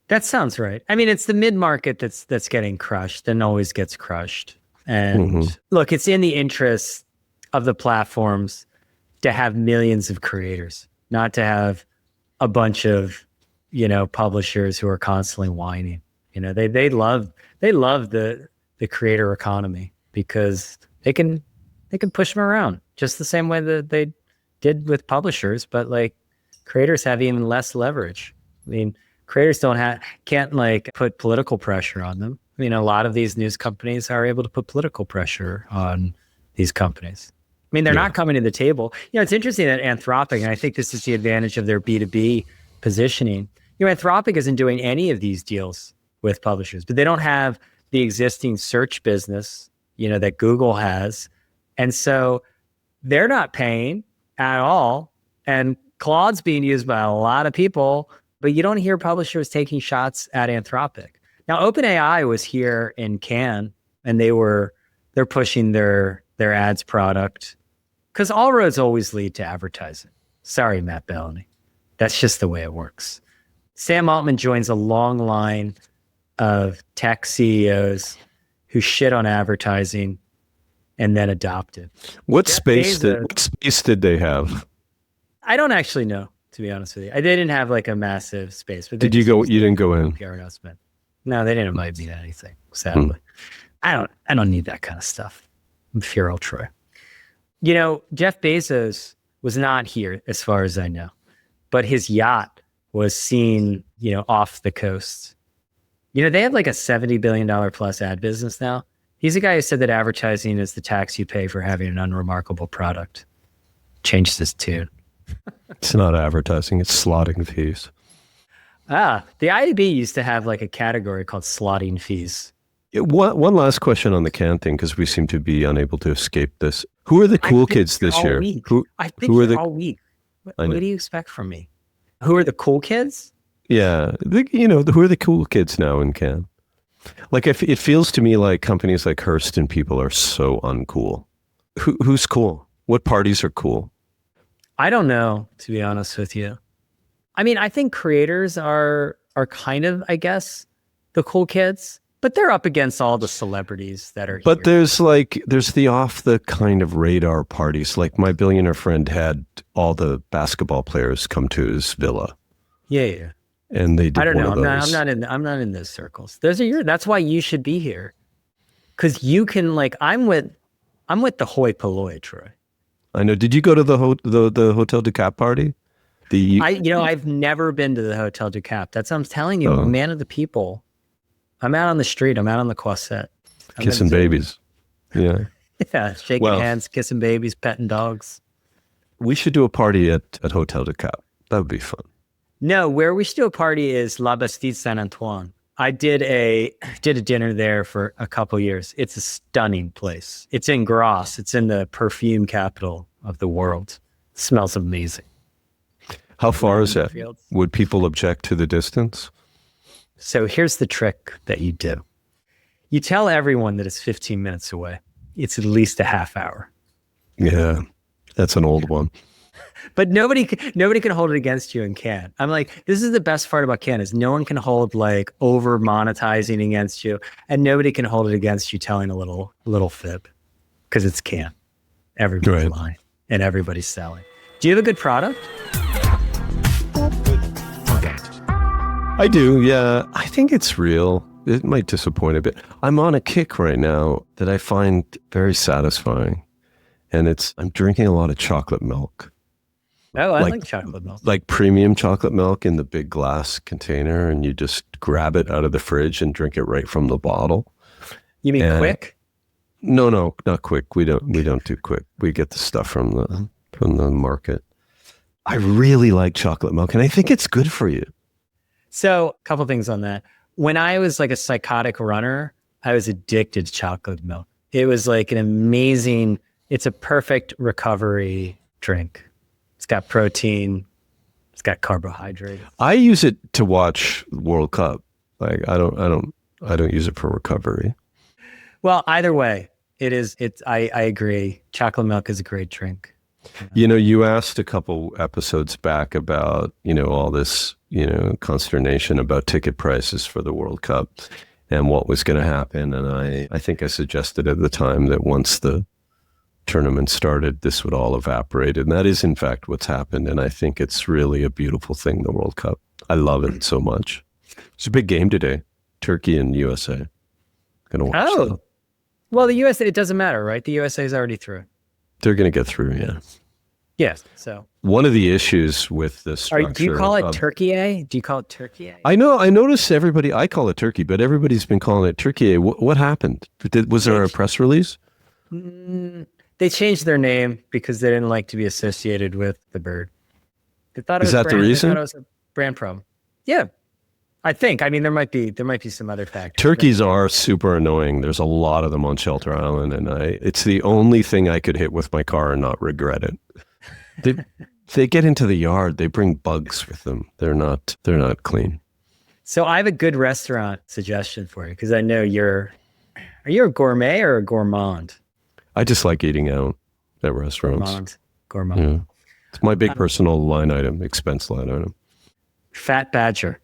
That sounds right. I mean, it's the mid-market that's getting crushed and always gets crushed. And look, it's in the interest of the platforms to have millions of creators, not to have a bunch of, publishers who are constantly whining. They love the creator economy because they can push them around just the same way that they did with publishers, but like creators have even less leverage. I mean, creators can't like put political pressure on them. I mean, a lot of these news companies are able to put political pressure on these companies. I mean, they're not coming to the table. It's interesting that Anthropic, and I think this is the advantage of their B2B positioning. Anthropic isn't doing any of these deals with publishers, but they don't have the existing search business, that Google has. And so they're not paying at all. And Claude's being used by a lot of people, but you don't hear publishers taking shots at Anthropic. Now, OpenAI was here in Cannes, and they're pushing their ads product because all roads always lead to advertising. Sorry, Matt Bellany. That's just the way it works. Sam Altman joins a long line of tech CEOs who shit on advertising and then adopt it. What space did they have? I don't actually know, to be honest with you. They didn't have like a massive space. But Did you go? You didn't go in? PR announcement. No, they didn't invite me to anything, sadly. I don't need that kind of stuff. I'm feral Troy. You know, Jeff Bezos was not here as far as I know, but his yacht was seen, you know, off the coast. You know, they have like a $70 billion plus ad business now. He's the guy who said that advertising is the tax you pay for having an unremarkable product. Changed his tune. It's not advertising, it's slotting fees. The IAB used to have like a category called slotting fees. One last question on the Cannes thing, because we seem to be unable to escape this. Who are the cool kids this year? I've been here all week. What do you expect from me? Who are the cool kids? Yeah, who are the cool kids now in Cannes? Like, it feels to me like companies like Hearst and people are so uncool. Who's cool? What parties are cool? I don't know, to be honest with you. I mean, I think creators are kind of, I guess, the cool kids, but they're up against all the celebrities that are here. But there's the off the kind of radar parties. Like my billionaire friend had all the basketball players come to his villa. Yeah. And they did I don't know. I'm not in those circles. That's why you should be here. Cause you can I'm with the hoi polloi, Troy. I know. Did you go to the Hotel du Cap party? I've never been to the Hotel du Cap. That's what I'm telling you. I'm a man of the people. I'm out on the street. I'm out on the Croisette. Kissing babies. Yeah. Yeah. Shaking hands, kissing babies, petting dogs. We should do a party at Hotel du Cap. That would be fun. No, where we should do a party is La Bastide Saint-Antoine. I did a dinner there for a couple years. It's a stunning place. It's in Grasse. It's in the perfume capital of the world. It smells amazing. How far is that? Would people object to the distance? So here's the trick that you do. You tell everyone that it's 15 minutes away. It's at least a half hour. Yeah, that's an old one. But nobody can hold it against you in Cannes. I'm like, this is the best part about Cannes is no one can hold like over monetizing against you, and nobody can hold it against you telling a little fib, because it's Cannes. Everybody's lying and everybody's selling. Do you have a good product? I do, yeah. I think it's real. It might disappoint a bit. I'm on a kick right now that I find very satisfying, and I'm drinking a lot of chocolate milk. Oh, I like chocolate milk. Like premium chocolate milk in the big glass container, and you just grab it out of the fridge and drink it right from the bottle. You mean quick? No, not quick. We don't do quick. We get the stuff from the market. I really like chocolate milk, and I think it's good for you. So, a couple things on that. When I was like a psychotic runner, I was addicted to chocolate milk. It was like it's a perfect recovery drink. It's got protein. It's got carbohydrates. I use it to watch World Cup. Like I don't use it for recovery. Well, either way, I agree. Chocolate milk is a great drink. You know, you asked a couple episodes back about, all this, consternation about ticket prices for the World Cup and what was going to happen. And I think I suggested at the time that once the tournament started, this would all evaporate. And that is, in fact, what's happened. And I think it's really a beautiful thing, the World Cup. I love it so much. It's a big game today. Turkey and USA. Gonna watch that. Well, the USA, it doesn't matter, right? The USA is already through. They're going to get through, yeah. Yes. So one of the issues with the structure. Do you call it Turkey? Do you call it Turkey? I know. I noticed I call it Turkey, but everybody's been calling it Turkey. What happened? Was there a press release? They changed their name because they didn't like to be associated with the bird. They thought Is that the reason? They thought it was a brand problem. Yeah. I think. I mean, there might be some other factors. Turkeys are super annoying. There's a lot of them on Shelter Island, and it's the only thing I could hit with my car and not regret it. They get into the yard. They bring bugs with them. They're not clean. So I have a good restaurant suggestion for you because I know are you a gourmet or a gourmand? I just like eating out at restaurants. Gourmand. Yeah. It's my big personal line item, expense line item. Fat Badger.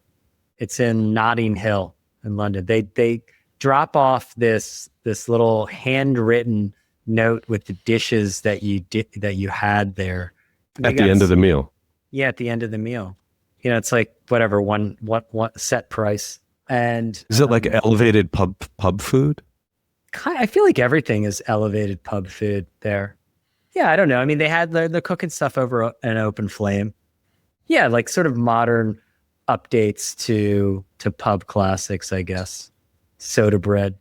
It's in Notting Hill in London. They drop off this little handwritten note with the dishes that you had there At the end of the meal. Yeah, at the end of the meal. You know, it's like whatever one set price. And is it like elevated pub food? I feel like everything is elevated pub food there. Yeah, I don't know. I mean, they had they're cooking stuff over an open flame. Yeah, like sort of modern updates to pub classics, I guess. Soda bread.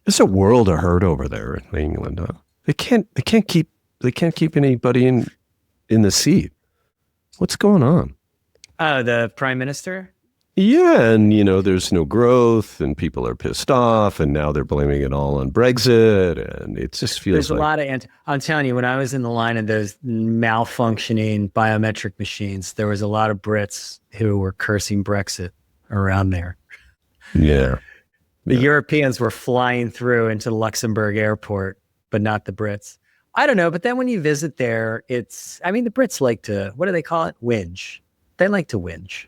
There's a world of hurt over there in England. Huh? They can't keep anybody in the seat. What's going on? Oh, the prime minister? Yeah, and there's no growth, and people are pissed off, and now they're blaming it all on Brexit, and it just feels there's a lot of. I'm telling you, when I was in the line of those malfunctioning biometric machines, there was a lot of Brits who were cursing Brexit around there. Yeah, the Europeans were flying through into Luxembourg airport, but not the Brits. I don't know, but then when you visit there, the Brits like to, what do they call it? Whinge. They like to whinge.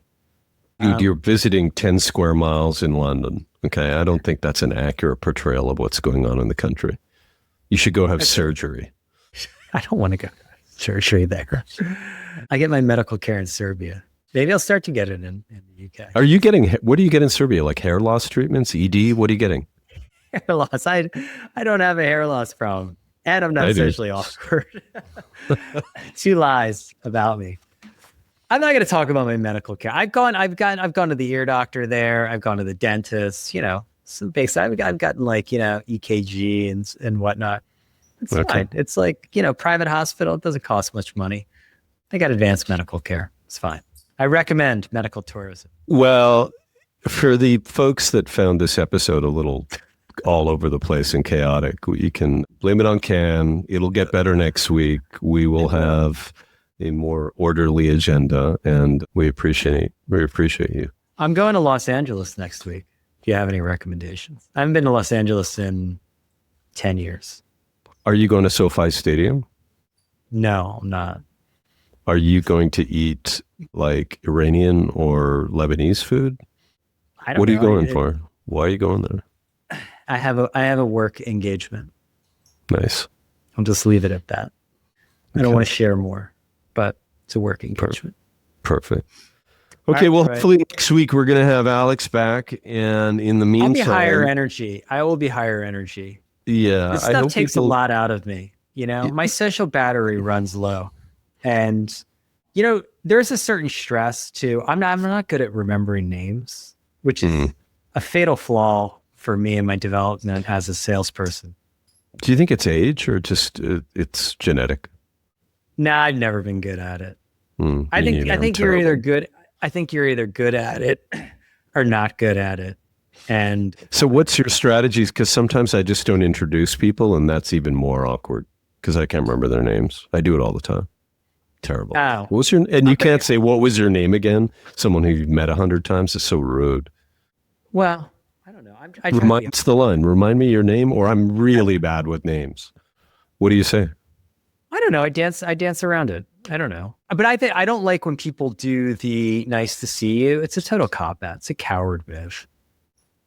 You're visiting 10 square miles in London. Okay. I don't think that's an accurate portrayal of what's going on in the country. You should go have surgery. I don't want to go surgery there. I get my medical care in Serbia. Maybe I'll start to get it in the UK. What do you get in Serbia? Like hair loss treatments, ED? What are you getting? Hair loss. I don't have a hair loss problem. And I'm not socially awkward. 2 lies about me. I'm not going to talk about my medical care. I've gone to the ear doctor there. I've gone to the dentist, some basic. I've gotten EKG and whatnot. It's fine. It's like, private hospital. It doesn't cost much money. I got advanced medical care. It's fine. I recommend medical tourism. Well, for the folks that found this episode a little all over the place and chaotic, you can blame it on Can. It'll get better next week. We will have a more orderly agenda, and we appreciate you. I'm going to Los Angeles next week. If you have any recommendations. I haven't been to Los Angeles in 10 years. Are you going to SoFi Stadium? No, I'm not. Are you going to eat like Iranian or Lebanese food? I don't know. What are you going for? Why are you going there? I have a work engagement. Nice. I'll just leave it at that. I don't want to share more, but it's a work engagement. Perfect. Okay, hopefully next week we're going to have Alex back, and in the meantime, I'll be higher energy. I will be higher energy. Yeah, this stuff takes a lot out of me. My social battery runs low, and there's a certain stress too. I'm not good at remembering names, which is a fatal flaw for me in my development as a salesperson. Do you think it's age or just it's genetic? Nah, I've never been good at it. I think you're either good. I think you're either good at it or not good at it. And so what's your strategies? Because sometimes I just don't introduce people, and that's even more awkward because I can't remember their names. I do it all the time. Terrible. Oh. What was your? And you can't say what was your name again. Someone who you've met 100 times is so rude. Well, I don't know. It's the line. Remind me your name, or I'm really bad with names. What do you say? I don't know. I dance around it. I don't know. But I don't like when people do the nice to see you. It's a total cop-out. It's a coward move.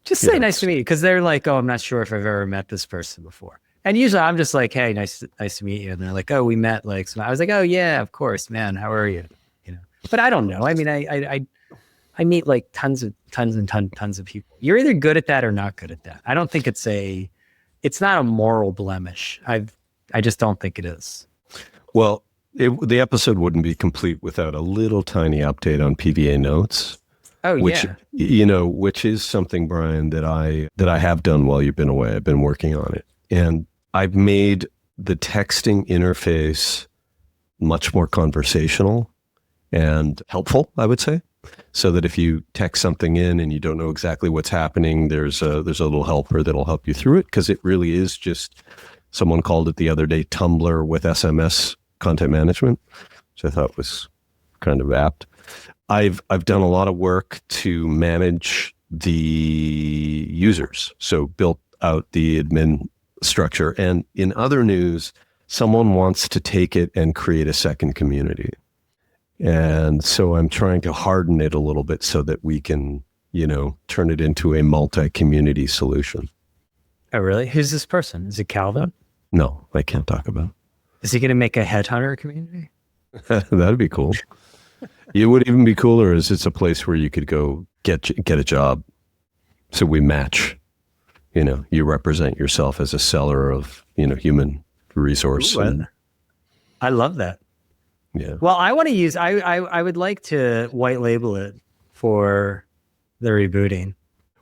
Just say nice to meet you, because they're like, oh, I'm not sure if I've ever met this person before. And usually I'm just like, hey, nice to meet you. And they're like, oh, we met. Like, so I was like, oh yeah, of course, man. How are you? But I don't know. I mean, I meet like tons of people. You're either good at that or not good at that. I don't think it's not a moral blemish. I just don't think it is. Well, the episode wouldn't be complete without a little tiny update on PVA Notes. Oh, which is something, Brian, that I have done while you've been away. I've been working on it, and I've made the texting interface much more conversational and helpful, I would say, so that if you text something in and you don't know exactly what's happening, there's a little helper that'll help you through it, because it really is just, someone called it the other day, Tumblr with SMS content management, which I thought was kind of apt. I've done a lot of work to manage the users, so built out the admin structure. And in other news, someone wants to take it and create a second community. And so I'm trying to harden it a little bit so that we can, turn it into a multi-community solution. Oh, really? Who's this person? Is it Calvin? No, I can't talk about it. Is he going to make a headhunter community? That'd be cool. It would even be cooler is it's a place where you could go get a job. So we match, you represent yourself as a seller of, human resource. Ooh, I love that. Yeah. Well, I want to use, I would like to white label it for the rebooting.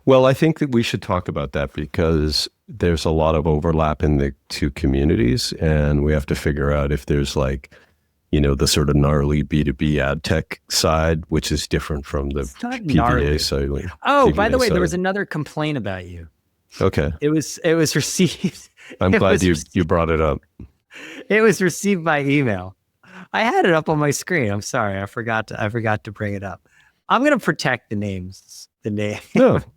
Well, I think that we should talk about that because there's a lot of overlap in the two communities, and we have to figure out if there's the sort of gnarly B2B ad tech side, which is different from the PVA side. Oh, PVA by the way, side. there was another complaint about you. Okay. It was received. I'm glad you brought it up. It was received by email. I had it up on my screen. I'm sorry. I forgot to bring it up. I'm going to protect the names. The name.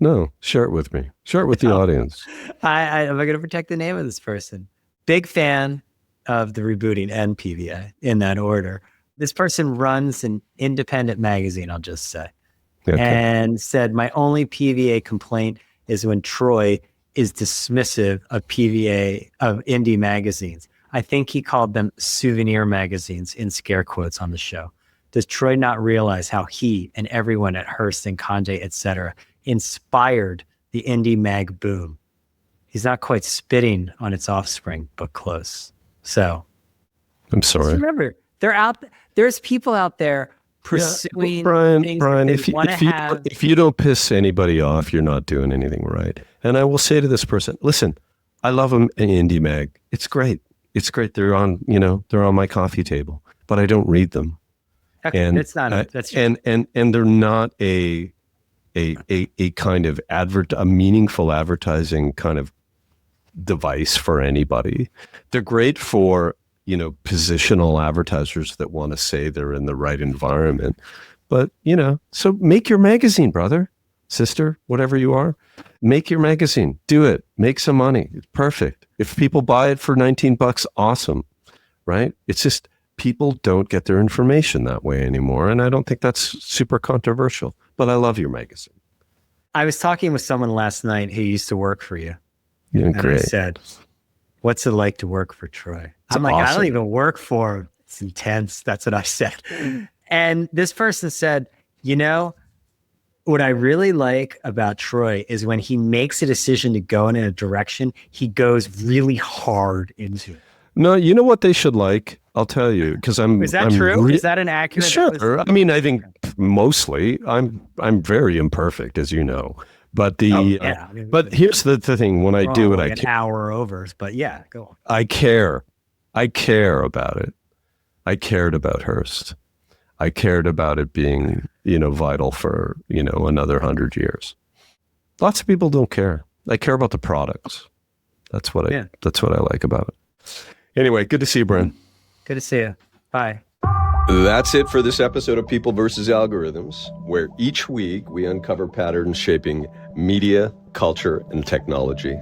No. Share it with me. Share it with the audience. Am I going to protect the name of this person? Big fan of the rebooting and PVA in that order. This person runs an independent magazine, I'll just say, and said, my only PVA complaint is when Troy is dismissive of PVA, of indie magazines. I think he called them souvenir magazines in scare quotes on the show. Does Troy not realize how he and everyone at Hearst and Condé, etc., inspired the indie mag boom? He's not quite spitting on its offspring, but close. So, I'm sorry. Remember, there's people out there pursuing things Brian, that if you don't piss anybody off, you're not doing anything right. And I will say to this person, listen, I love them in indie mag. It's great. It's great. They're on my coffee table, but I don't read them. Okay, and that's true. And they're not a kind of a meaningful advertising kind of device for anybody. They're great for, positional advertisers that want to say they're in the right environment. But, so make your magazine, brother, sister, whatever you are. Make your magazine. Do it. Make some money. It's perfect. If people buy it for $19, awesome, right? It's just people don't get their information that way anymore. And I don't think that's super controversial. But I love your magazine. I was talking with someone last night who used to work for you. Yeah, and great. I said, what's it like to work for Troy? I'm like, awesome. I don't even work for him. It's intense. That's what I said. And this person said, what I really like about Troy is when he makes a decision to go in a direction, he goes really hard into it. No, you know what they should like? I'll tell you, because Is that true? Is that an accurate? Sure. I mean, I think mostly I'm very imperfect, as you know. But but here's the thing: when I do it, an hour overs. But yeah, go on. I care about it. I cared about Hearst. I cared about it being, vital for, another 100 years. Lots of people don't care. I care about the products. That's what I like about it. Anyway, good to see you, Brian. Good to see you. Bye. That's it for this episode of People vs. Algorithms, where each week we uncover patterns shaping media, culture, and technology.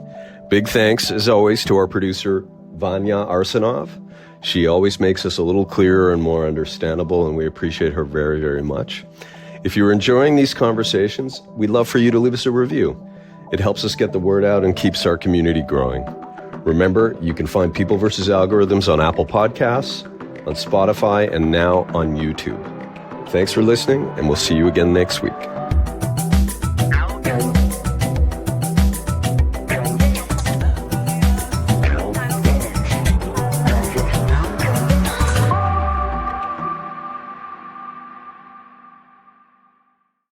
Big thanks, as always, to our producer, Vanya Arsenov. She always makes us a little clearer and more understandable, and we appreciate her very, very much. If you're enjoying these conversations, we'd love for you to leave us a review. It helps us get the word out and keeps our community growing. Remember, you can find People vs. Algorithms on Apple Podcasts, on Spotify, and now on YouTube. Thanks for listening, and we'll see you again next week.